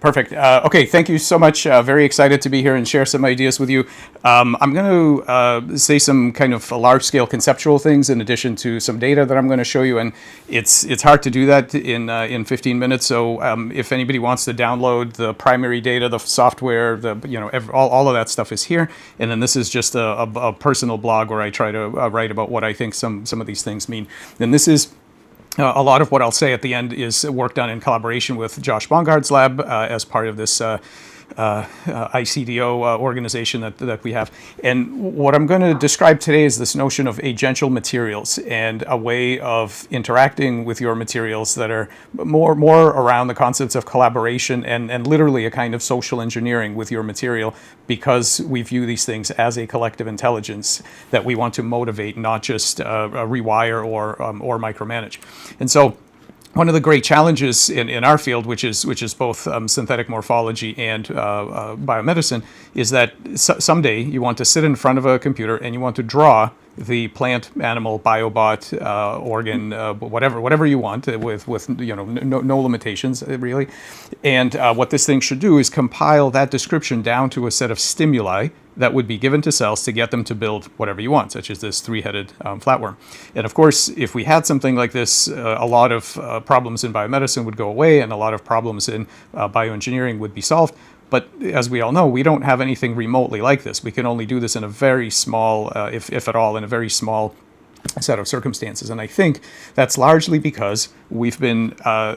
Perfect. Okay, thank you so much. Very excited to be here and share some ideas with you. I'm going to say some kind of large-scale conceptual things in addition to some data that I'm going to show you, and it's hard to do that in 15 minutes. So if anybody wants to download the primary data, the software, all of that stuff is here. And then this is just a personal blog where I try to write about what I think some of these things mean. And this is. A lot of what I'll say at the end is work done in collaboration with Josh Bongard's lab as part of this ICDO organization that we have. And what I'm going to describe today is this notion of agential materials and a way of interacting with your materials that are more around the concepts of collaboration and literally a kind of social engineering with your material, because we view these things as a collective intelligence that we want to motivate, not just rewire or micromanage. And so one of the great challenges in our field, which is both synthetic morphology and biomedicine, is that someday you want to sit in front of a computer and you want to draw the plant, animal, biobot, organ, whatever you want, with no limitations really. And what this thing should do is compile that description down to a set of stimuli that would be given to cells to get them to build whatever you want, such as this three-headed flatworm. And of course, if we had something like this, a lot of problems in biomedicine would go away, and a lot of problems in bioengineering would be solved. But as we all know, we don't have anything remotely like this. We can only do this in a very small, if at all, in a very small set of circumstances. And I think that's largely because we've been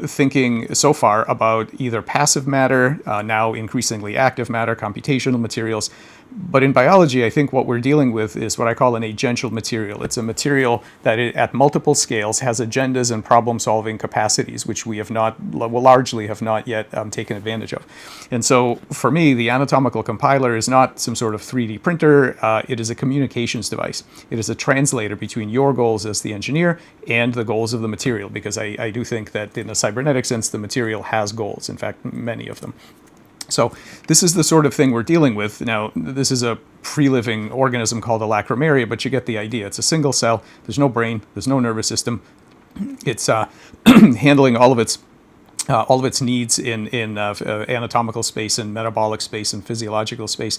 thinking so far about either passive matter, now increasingly active matter, computational materials. But in biology, I think what we're dealing with is what I call an agential material. It's a material that at multiple scales has agendas and problem-solving capacities, which we largely have not yet taken advantage of. And so for me, the anatomical compiler is not some sort of 3D printer. It is a communications device. It is a translator between your goals as the engineer and the goals of the material, because I do think that in a cybernetic sense, the material has goals, in fact, many of them. So this is the sort of thing we're dealing with. Now, this is a free-living organism called a lacrimaria, but you get the idea. It's a single cell. There's no brain. There's no nervous system. It's handling all of its needs in anatomical space and metabolic space and physiological space.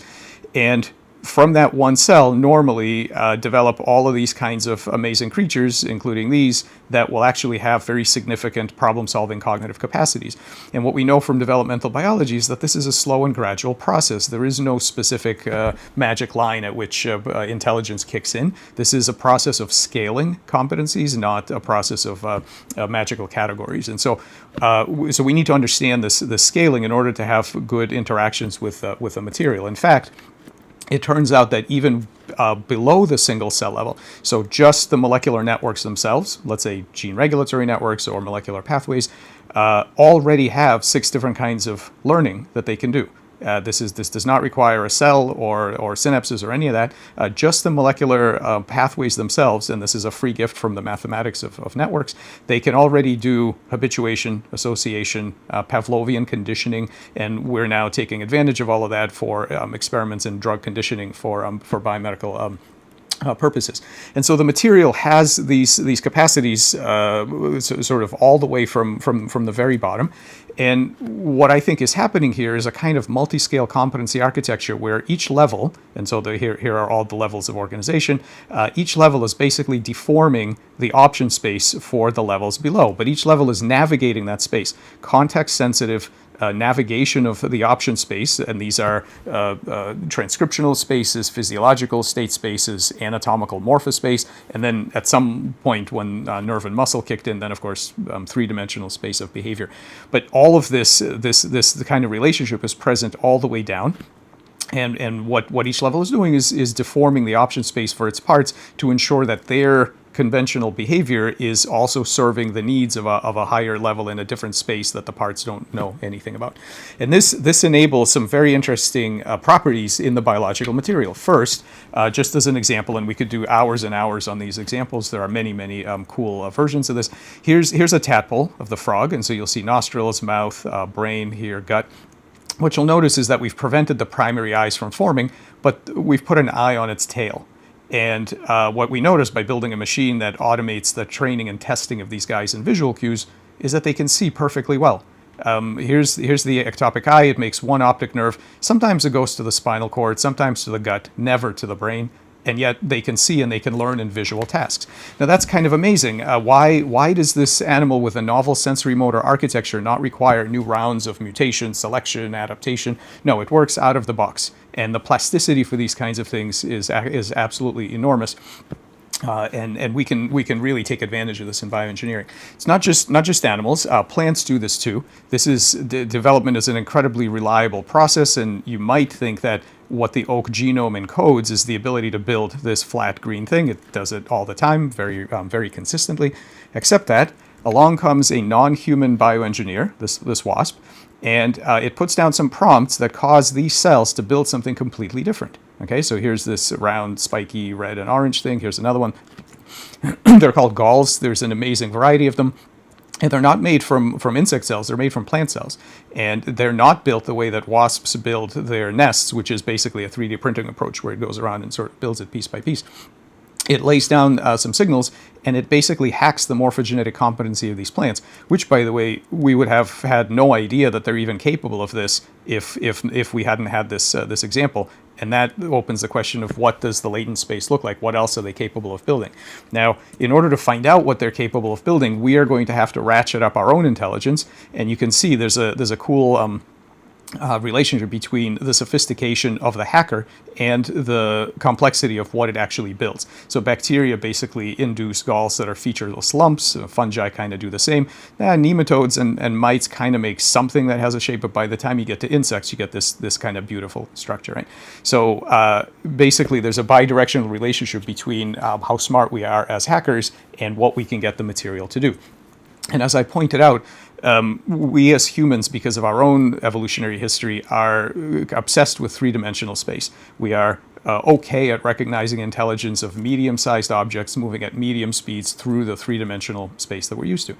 And from that one cell, normally develop all of these kinds of amazing creatures, including these, that will actually have very significant problem-solving cognitive capacities. And what we know from developmental biology is that this is a slow and gradual process. There is no specific magic line at which intelligence kicks in. This is a process of scaling competencies, not a process of magical categories. And so we need to understand this scaling in order to have good interactions with a material. In fact, it turns out that even below the single cell level, so just the molecular networks themselves, let's say gene regulatory networks or molecular pathways, already have 6 different kinds of learning that they can do. This does not require a cell or synapses or any of that. Just the molecular pathways themselves, and this is a free gift from the mathematics of networks, they can already do habituation, association, Pavlovian conditioning, and we're now taking advantage of all of that for experiments in drug conditioning for biomedical purposes. And so the material has these capacities sort of all the way from the very bottom. And what I think is happening here is a kind of multi-scale competency architecture where each level, and so here are all the levels of organization, each level is basically deforming the option space for the levels below. But each level is navigating that space. Context-sensitive navigation of the option space, and these are transcriptional spaces, physiological state spaces, anatomical morphospace, and then at some point when nerve and muscle kicked in, then of course three-dimensional space of behavior. But all of this kind of relationship is present all the way down. And what each level is doing is deforming the option space for its parts to ensure that their conventional behavior is also serving the needs of a higher level in a different space that the parts don't know anything about. And this enables some very interesting properties in the biological material. First, just as an example, and we could do hours and hours on these examples, there are many cool versions of this. Here's a tadpole of the frog, and so you'll see nostrils, mouth, brain here, gut. What you'll notice is that we've prevented the primary eyes from forming, but we've put an eye on its tail. And what we notice by building a machine that automates the training and testing of these guys in visual cues is that they can see perfectly well. Here's the ectopic eye. It makes one optic nerve. Sometimes it goes to the spinal cord, sometimes to the gut, never to the brain. And yet they can see and they can learn in visual tasks. Now that's kind of amazing. Why does this animal with a novel sensory motor architecture not require new rounds of mutation, selection, adaptation? No, it works out of the box. And the plasticity for these kinds of things is absolutely enormous. And we can really take advantage of this in bioengineering. It's not just animals. Plants do this too. Development is an incredibly reliable process, and you might think that what the oak genome encodes is the ability to build this flat green thing. It does it all the time, very consistently. Except that along comes a non-human bioengineer, this wasp, and it puts down some prompts that cause these cells to build something completely different. Okay, so here's this round, spiky red and orange thing. Here's another one. They're called galls. There's an amazing variety of them. And they're not made from insect cells. They're made from plant cells. And they're not built the way that wasps build their nests, which is basically a 3D printing approach where it goes around and sort of builds it piece by piece. It lays down some signals, and it basically hacks the morphogenetic competency of these plants, which, by the way, we would have had no idea that they're even capable of this if we hadn't had this example. And that opens the question of what does the latent space look like? What else are they capable of building? Now, in order to find out what they're capable of building, we are going to have to ratchet up our own intelligence. And you can see there's a cool relationship between the sophistication of the hacker and the complexity of what it actually builds. So bacteria basically induce galls that are featureless lumps. Fungi kind of do the same. Nematodes and mites kind of make something that has a shape, but by the time you get to insects, you get this kind of beautiful structure, right? So basically, there's a bidirectional relationship between how smart we are as hackers and what we can get the material to do. And as I pointed out, we as humans, because of our own evolutionary history, are obsessed with three-dimensional space. We are okay at recognizing intelligence of medium-sized objects moving at medium speeds through the three-dimensional space that we're used to.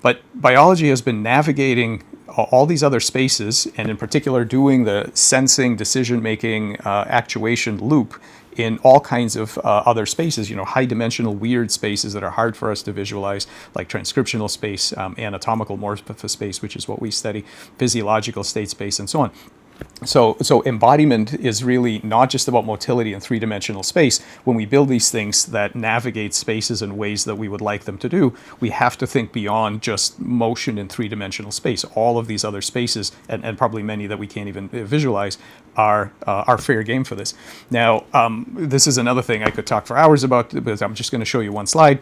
But biology has been navigating all these other spaces, and in particular doing the sensing, decision-making, actuation loop in all kinds of other spaces, high-dimensional weird spaces that are hard for us to visualize, like transcriptional space, anatomical morph space, which is what we study, physiological state space, and so on. So embodiment is really not just about motility in three-dimensional space. When we build these things that navigate spaces in ways that we would like them to do, we have to think beyond just motion in three-dimensional space. All of these other spaces, and probably many that we can't even visualize, are fair game for this. Now, this is another thing I could talk for hours about, but I'm just going to show you one slide.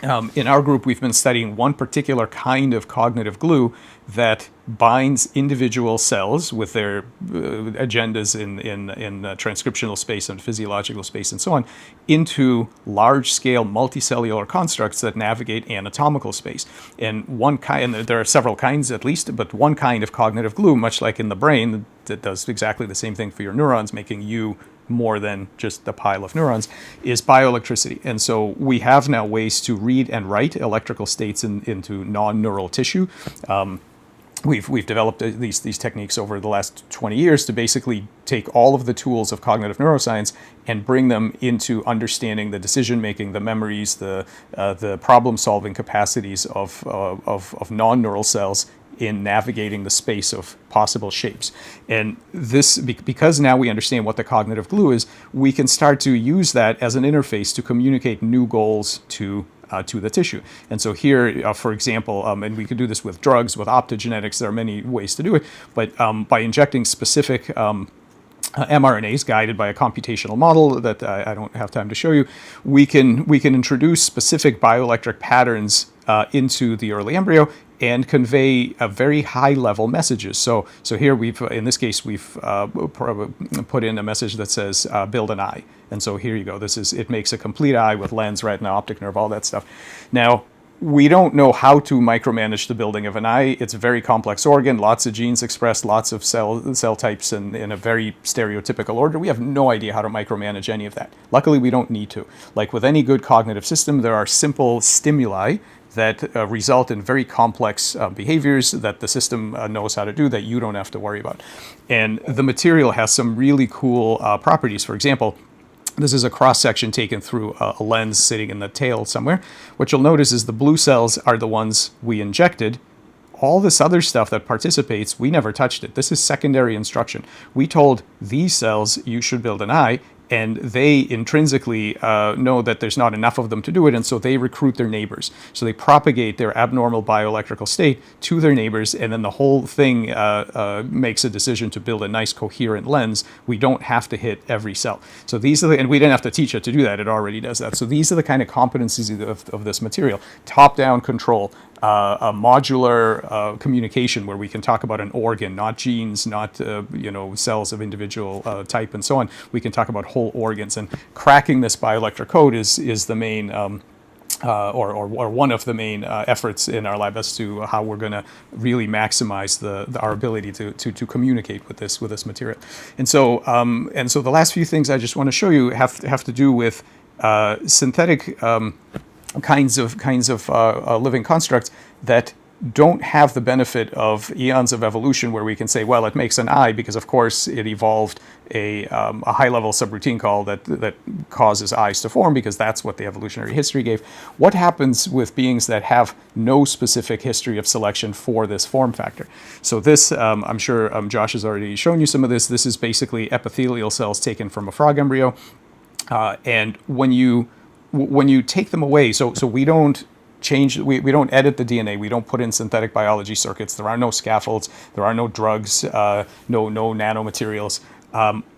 In our group, we've been studying one particular kind of cognitive glue that binds individual cells with their agendas in transcriptional space and physiological space and so on into large-scale multicellular constructs that navigate anatomical space. And one kind, and there are several kinds at least, but one kind of cognitive glue, much like in the brain, that does exactly the same thing for your neurons, making you more than just a pile of neurons, is bioelectricity. And so we have now ways to read and write electrical states into non-neural tissue. We've developed these techniques over the last 20 years to basically take all of the tools of cognitive neuroscience and bring them into understanding the decision-making, the memories, the problem-solving capacities of non-neural cells in navigating the space of possible shapes. And this, because now we understand what the cognitive glue is, we can start to use that as an interface to communicate new goals to the tissue. And so here, for example, and we could do this with drugs, with optogenetics, there are many ways to do it, but by injecting specific mRNAs guided by a computational model that I don't have time to show you, we can introduce specific bioelectric patterns into the early embryo and convey a very high-level messages. So here in this case, we've put in a message that says build an eye. And so here you go. It makes a complete eye with lens, retina, optic nerve, all that stuff. Now, we don't know how to micromanage the building of an eye. It's a very complex organ, lots of genes expressed, lots of cell types in a very stereotypical order. We have no idea how to micromanage any of that. Luckily, we don't need to. Like with any good cognitive system, there are simple stimuli that result in very complex behaviors that the system knows how to do that you don't have to worry about. And the material has some really cool properties. For example, this is a cross-section taken through a lens sitting in the tail somewhere. What you'll notice is the blue cells are the ones we injected. All this other stuff that participates, we never touched it. This is secondary instruction. We told these cells you should build an eye, and they intrinsically know that there's not enough of them to do it, and so they recruit their neighbors. So they propagate their abnormal bioelectrical state to their neighbors, and then the whole thing makes a decision to build a nice coherent lens. We don't have to hit every cell. So these are and we didn't have to teach it to do that. It already does that. So these are the kind of competencies of this material. Top-down control. A modular communication where we can talk about an organ, not genes, not cells of individual type and so on. We can talk about whole organs, and cracking this bioelectric code is the main or one of the main efforts in our lab as to how we're going to really maximize our ability to communicate with this material. And so the last few things I just want to show you have to do with synthetic kinds of living constructs that don't have the benefit of eons of evolution, where we can say, well, it makes an eye because, of course, it evolved a high-level subroutine call that causes eyes to form, because that's what the evolutionary history gave. What happens with beings that have no specific history of selection for this form factor? So this, I'm sure Josh has already shown you some of this. This is basically epithelial cells taken from a frog embryo, and when you take them away, so we don't change, we don't edit the DNA, we don't put in synthetic biology circuits, there are no scaffolds, there are no drugs, no nanomaterials.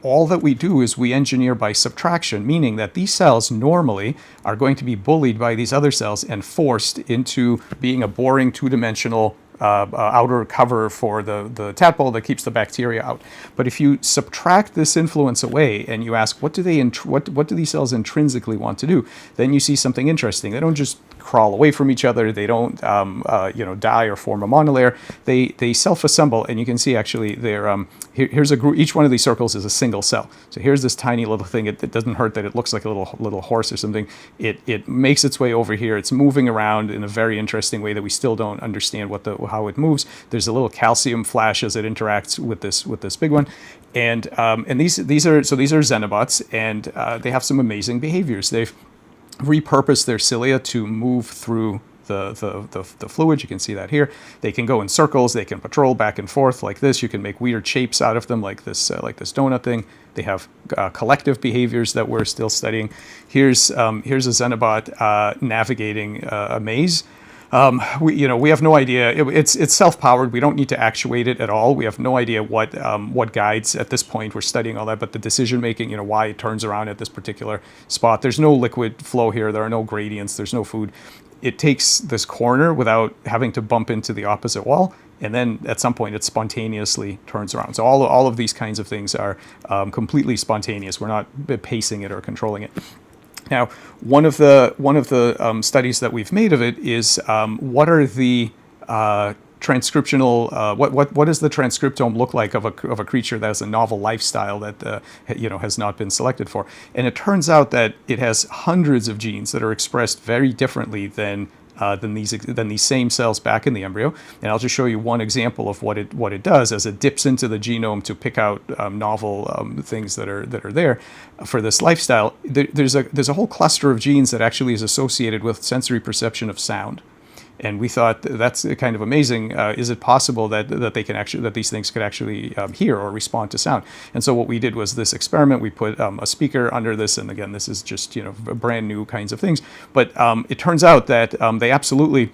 All that we do is we engineer by subtraction, meaning that these cells normally are going to be bullied by these other cells and forced into being a boring two-dimensional outer cover for the tadpole that keeps the bacteria out. But if you subtract this influence away and you ask, what do these cells intrinsically want to do, then you see something interesting. They don't just crawl away from each other. They don't die or form a monolayer. They self-assemble, and you can see actually they're here's a group. Each one of these circles is a single cell. So here's this tiny little thing. It doesn't hurt that it looks like a little horse or something. It makes its way over here. It's moving around in a very interesting way that we still don't understand how it moves. There's a little calcium flash as it interacts with this big one, and these are xenobots, and they have some amazing behaviors. They've repurposed their cilia to move through the fluid. You can see that here. They can go in circles. They can patrol back and forth like this. You can make weird shapes out of them, like this donut thing. They have collective behaviors that we're still studying. Here's a xenobot navigating a maze. We have no idea. It's self-powered. We don't need to actuate it at all. We have no idea what guides at this point. We're studying all that, but the decision making, why it turns around at this particular spot. There's no liquid flow here. There are no gradients. There's no food. It takes this corner without having to bump into the opposite wall, and then at some point it spontaneously turns around. So all of these kinds of things are completely spontaneous. We're not pacing it or controlling it. Now, one of the studies that we've made of it is what are the transcriptional what does the transcriptome look like of a creature that has a novel lifestyle that has not been selected for? And it turns out that it has hundreds of genes that are expressed very differently than these same cells back in the embryo. And I'll just show you one example of what it does as it dips into the genome to pick out novel things that are there for this lifestyle. There's a whole cluster of genes that actually is associated with sensory perception of sound. And we thought that's kind of amazing. Is it possible that these things could actually hear or respond to sound? And so what we did was this experiment. We put a speaker under this, and again, this is just brand new kinds of things. But it turns out that they absolutely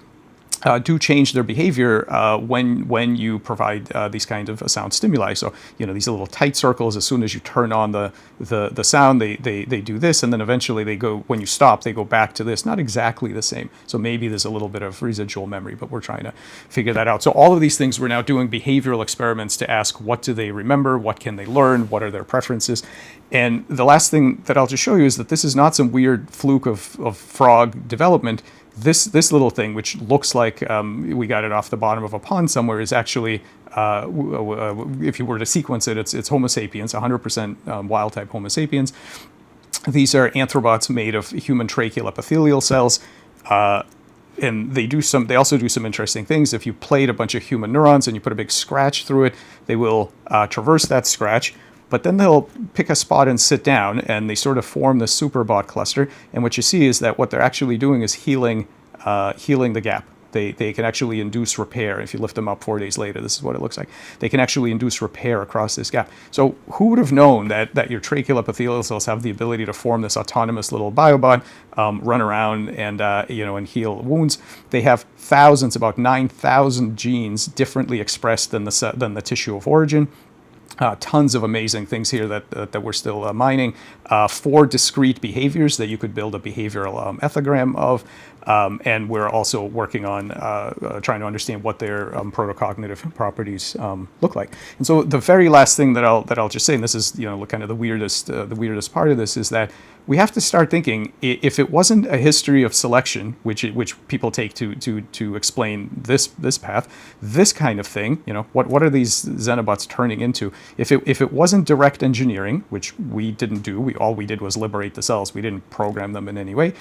do change their behavior when you provide these kinds of sound stimuli. So these are little tight circles. As soon as you turn on the sound, they do this, and then eventually they go, when you stop, they go back to this. Not exactly the same. So maybe there's a little bit of residual memory, but we're trying to figure that out. So all of these things, we're now doing behavioral experiments to ask, what do they remember? What can they learn? What are their preferences? And the last thing that I'll just show you is that this is not some weird fluke of frog development. This little thing, which looks like we got it off the bottom of a pond somewhere, is actually, if you were to sequence it, it's Homo sapiens, 100% wild-type Homo sapiens. These are anthrobots made of human tracheal epithelial cells, and they also do some interesting things. If you plate a bunch of human neurons and you put a big scratch through it, they will traverse that scratch. But then they'll pick a spot and sit down, and they sort of form the superbot cluster. And what you see is that what they're actually doing is healing the gap. they can actually induce repair. If you lift them up 4 days later, this is what it looks like. They can actually induce repair across this gap. So who would have known that your tracheal epithelial cells have the ability to form this autonomous little biobot, run around and and heal wounds? They have thousands, about 9,000 genes differently expressed than the tissue of origin. Tons of amazing things here that we're still mining. 4 discrete behaviors that you could build a behavioral ethogram of. And we're also working on trying to understand what their protocognitive properties look like. And so the very last thing that I'll just say, and this is kind of the weirdest part of this, is that we have to start thinking, if it wasn't a history of selection, which people take to explain this path, this kind of thing, what are these xenobots turning into? If it wasn't direct engineering, which we didn't do, all we did was liberate the cells. We didn't program them in any way.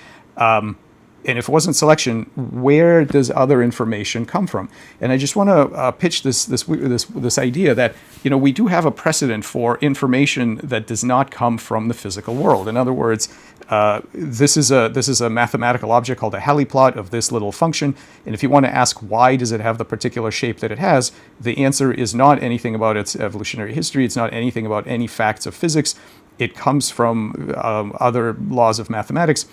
And if it wasn't selection, where does other information come from? And I just want to pitch this idea that we do have a precedent for information that does not come from the physical world. In other words, this is a mathematical object called a heliplot of this little function. And if you want to ask why does it have the particular shape that it has, the answer is not anything about its evolutionary history. It's not anything about any facts of physics. It comes from other laws of mathematics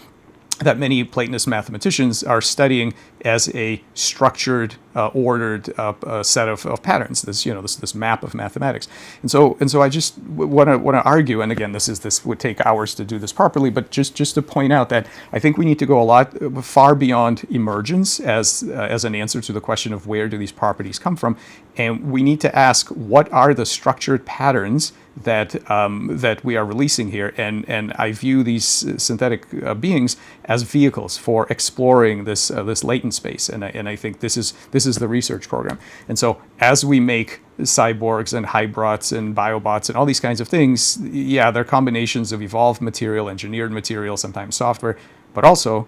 that many Platonist mathematicians are studying as a structured, ordered set of patterns. This map of mathematics, and so I just want to argue. And again, this would take hours to do this properly, but just to point out that I think we need to go a lot far beyond emergence as an answer to the question of where do these properties come from, and we need to ask what are the structured patterns that we are releasing here, and I view these synthetic beings as vehicles for exploring this latent space, and I think this is the research program. And so as we make cyborgs and hybrids and biobots and all these kinds of things, they're combinations of evolved material, engineered material, sometimes software, but also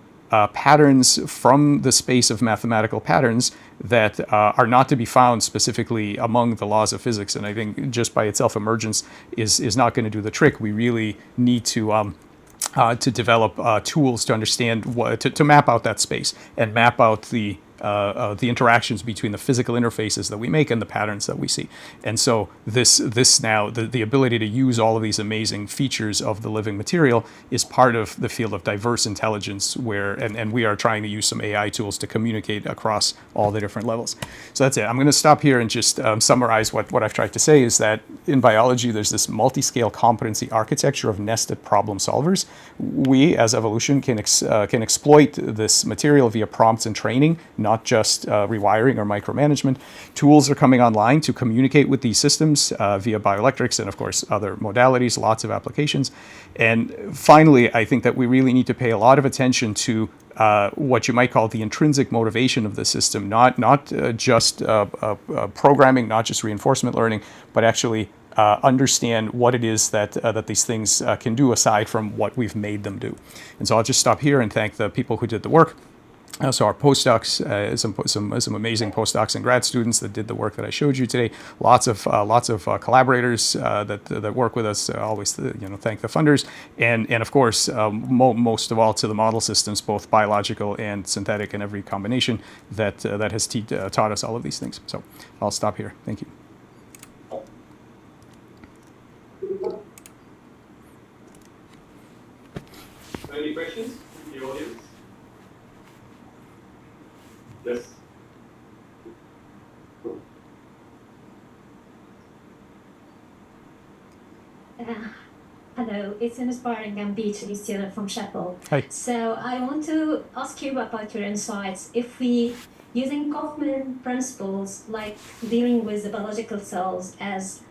patterns from the space of mathematical patterns that are not to be found specifically among the laws of physics. And I think just by itself, emergence is not going to do the trick. We really need to develop tools to understand to map out that space and map out the interactions between the physical interfaces that we make and the patterns that we see. And so this now, the ability to use all of these amazing features of the living material is part of the field of diverse intelligence and we are trying to use some AI tools to communicate across all the different levels. So that's it. I'm going to stop here and just summarize what I've tried to say is that in biology, there's this multi-scale competency architecture of nested problem solvers. We, as evolution, can exploit this material via prompts and training, not just rewiring or micromanagement. Tools are coming online to communicate with these systems via bioelectrics and, of course, other modalities, lots of applications. And finally, I think that we really need to pay a lot of attention to what you might call the intrinsic motivation of the system, not just programming, not just reinforcement learning, but actually understand what it is that these things can do aside from what we've made them do. And so I'll just stop here and thank the people who did the work. So our postdocs, some amazing postdocs and grad students that did the work that I showed you today. Lots of collaborators that work with us. Always thank the funders, and of course most of all to the model systems, both biological and synthetic, and every combination that has taught us all of these things. So I'll stop here. Thank you. Any questions from the audience? Yes. Hello, it's an aspiring MBA student from Sheffield. Hi. So I want to ask you about your insights. If we, using Kaufman principles, like dealing with the biological cells as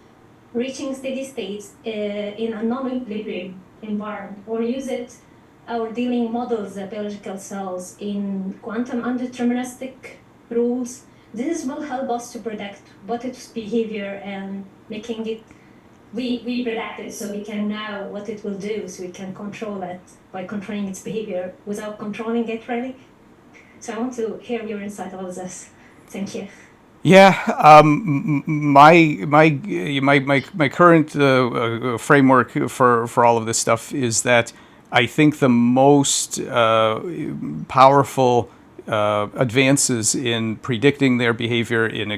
reaching steady states in a non-equilibrium environment, or use it our dealing models the biological cells in quantum undeterministic rules, this will help us to predict what its behavior and making it, we predict it so we can know what it will do, so we can control it by controlling its behavior without controlling it really. So I want to hear your insight on this. Thank you. Yeah, my current framework for all of this stuff is that I think the most powerful advances in predicting their behavior, in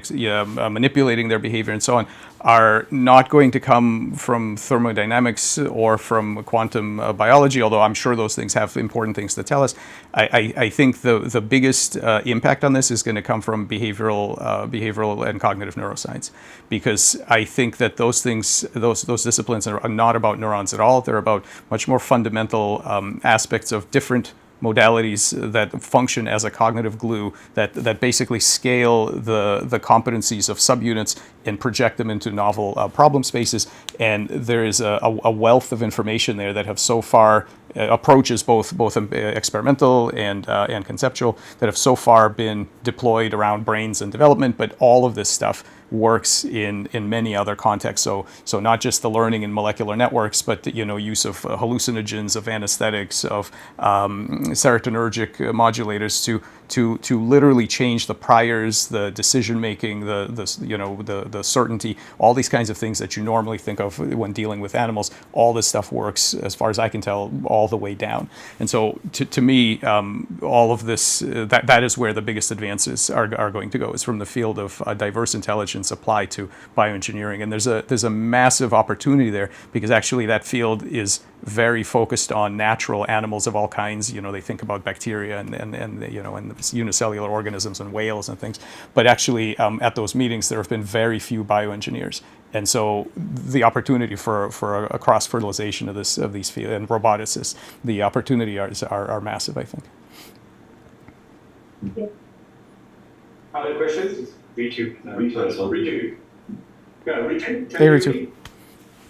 manipulating their behavior, and so on, are not going to come from thermodynamics or from quantum biology, although I'm sure those things have important things to tell us. I think the biggest impact on this is going to come from behavioral and cognitive neuroscience, because I think that those things, those disciplines are not about neurons at all. They're about much more fundamental aspects of different modalities that function as a cognitive glue that basically scale the competencies of subunits and project them into novel problem spaces. And there is a wealth of information there that have so far approaches both experimental and conceptual that have so far been deployed around brains and development, but all of this stuff works in many other contexts. So not just the learning in molecular networks, but use of hallucinogens, of anesthetics, of serotonergic modulators to literally change the priors, the decision making, the certainty, all these kinds of things that you normally think of when dealing with animals. All this stuff works, as far as I can tell, all the way down. And so to me, all of this, that is where the biggest advances are going to go, is from the field of diverse intelligence applied to bioengineering. And there's a massive opportunity there, because actually that field is very focused on natural animals of all kinds. They think about bacteria and unicellular organisms and whales and things. But actually, at those meetings, there have been very few bioengineers. And so the opportunity for a cross-fertilization of these fields, and roboticists, the opportunity are massive, I think. Other questions? Ritu. Ritu. Yeah, Ritu. Hey, Ritu.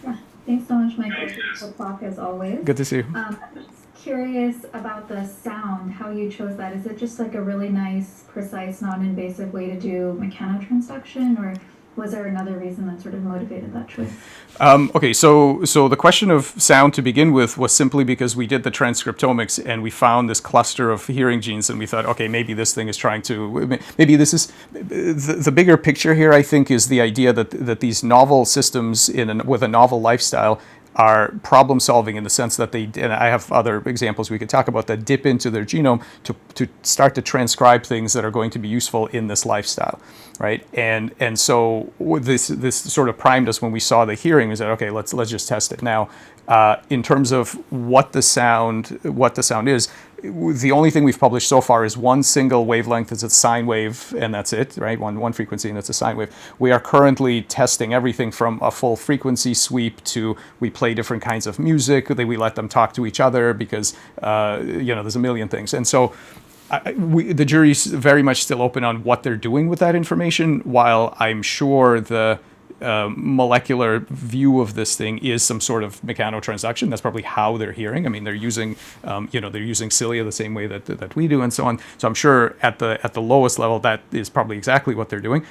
Yeah, thanks so much, Michael, for the talk as always. Good to see you. I'm just curious about the sound, how you chose that. Is it just like a really nice, precise, non-invasive way to do mechanotransduction, or was there another reason that sort of motivated that choice? Okay, so the question of sound to begin with was simply because we did the transcriptomics and we found this cluster of hearing genes, and we thought, okay, maybe this thing is trying to, maybe this is, the bigger picture here, I think, is the idea that these novel systems with a novel lifestyle are problem solving, in the sense that they, and I have other examples we could talk about, that dip into their genome to start to transcribe things that are going to be useful in this lifestyle, right? And so this sort of primed us when we saw the hearing. We said, okay, let's just test it now. In terms of what the sound is, the only thing we've published so far is one single wavelength. It's a sine wave, and that's it, right? One frequency, and it's a sine wave. We are currently testing everything from a full frequency sweep to we play different kinds of music. We let them talk to each other, because there's a million things. And so the jury's very much still open on what they're doing with that information, while I'm sure the molecular view of this thing is some sort of mechanotransduction. That's probably how they're hearing. I mean, they're using, they're using cilia the same way that we do, and so on. So I'm sure at the lowest level, that is probably exactly what they're doing.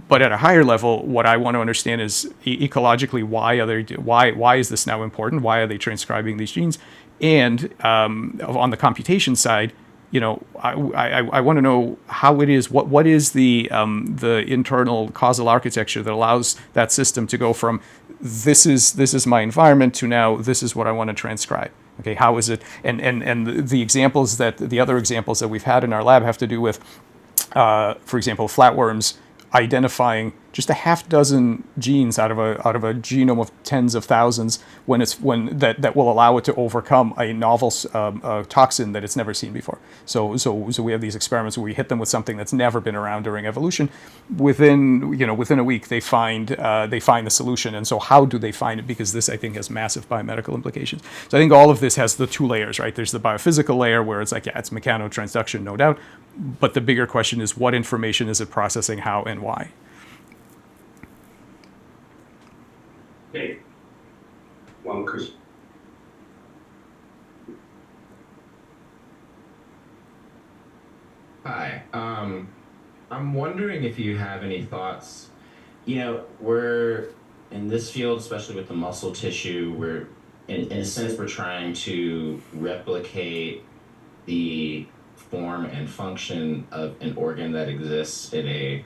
But at a higher level, what I want to understand is ecologically, why is this now important? Why are they transcribing these genes? And on the computation side, I want to know how it is. What is the internal causal architecture that allows that system to go from this is my environment to now this is what I want to transcribe. Okay, how is it? And the other examples that we've had in our lab have to do with, for example, flatworms identifying just a half dozen genes out of a genome of tens of thousands that will allow it to overcome a novel toxin that it's never seen before. So we have these experiments where we hit them with something that's never been around during evolution. Within a week they find the solution. And so how do they find it? Because this, I think, has massive biomedical implications. So I think all of this has the two layers, right? There's the biophysical layer where it's like, yeah, it's mechanotransduction, no doubt. But the bigger question is, what information is it processing, how, and why? Okay. One question. Hi. I'm wondering if you have any thoughts. We're in this field, especially with the muscle tissue, we're in a sense we're trying to replicate the form and function of an organ that exists in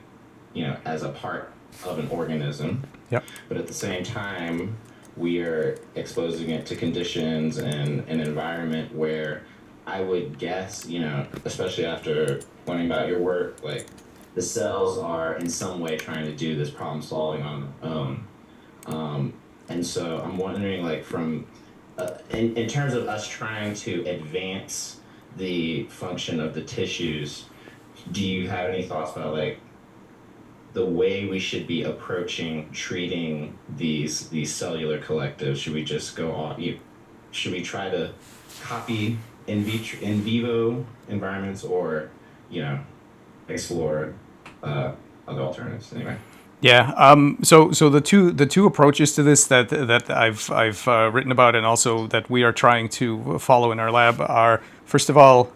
as a part of an organism. Yep. But at the same time, we are exposing it to conditions and an environment where I would guess, especially after learning about your work, like the cells are in some way trying to do this problem solving on their own. And so I'm wondering, like, in terms of us trying to advance the function of the tissues, do you have any thoughts about like the way we should be approaching treating these cellular collectives? Should we just go on? Should we try to copy in vivo environments, or explore other alternatives? Anyway. Yeah. So the two approaches to this that I've written about, and also that we are trying to follow in our lab, are, first of all,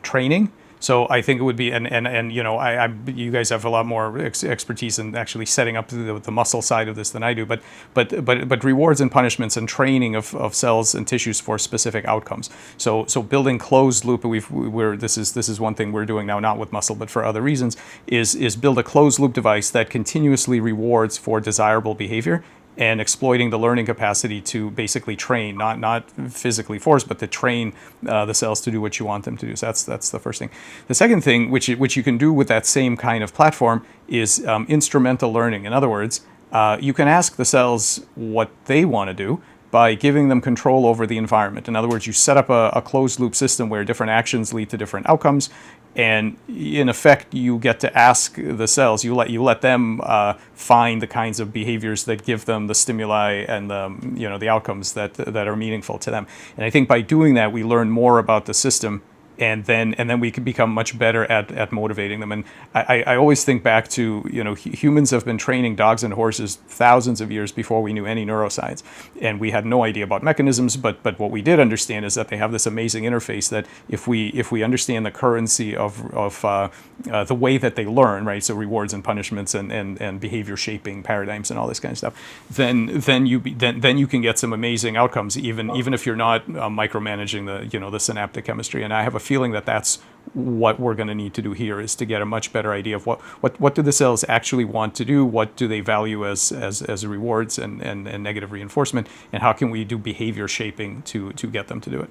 training. So I think it would be, and you guys have a lot more expertise in actually setting up the muscle side of this than I do. But rewards and punishments and training of cells and tissues for specific outcomes. So building closed loop. This is one thing we're doing now, not with muscle, but for other reasons. Is build a closed loop device that continuously rewards for desirable behavior, and exploiting the learning capacity to basically train, not physically force, but to train the cells to do what you want them to do. So that's the first thing. The second thing, which you can do with that same kind of platform, is instrumental learning. In other words, you can ask the cells what they want to do by giving them control over the environment. In other words, you set up a closed loop system where different actions lead to different outcomes, and in effect, you get to ask the cells. You let them find the kinds of behaviors that give them the stimuli and the outcomes that are meaningful to them. And I think by doing that, we learn more about the system, and then we can become much better at motivating them. And I always think back to, humans have been training dogs and horses thousands of years before we knew any neuroscience, and we had no idea about mechanisms. But what we did understand is that they have this amazing interface that if we understand the currency of the way that they learn, right? So rewards and punishments and behavior shaping paradigms and all this kind of stuff, then you can get some amazing outcomes, even if you're not micromanaging the synaptic chemistry. And I have a feeling that that's what we're going to need to do here, is to get a much better idea of what do the cells actually want to do, what do they value as rewards and negative reinforcement, and how can we do behavior shaping to get them to do it.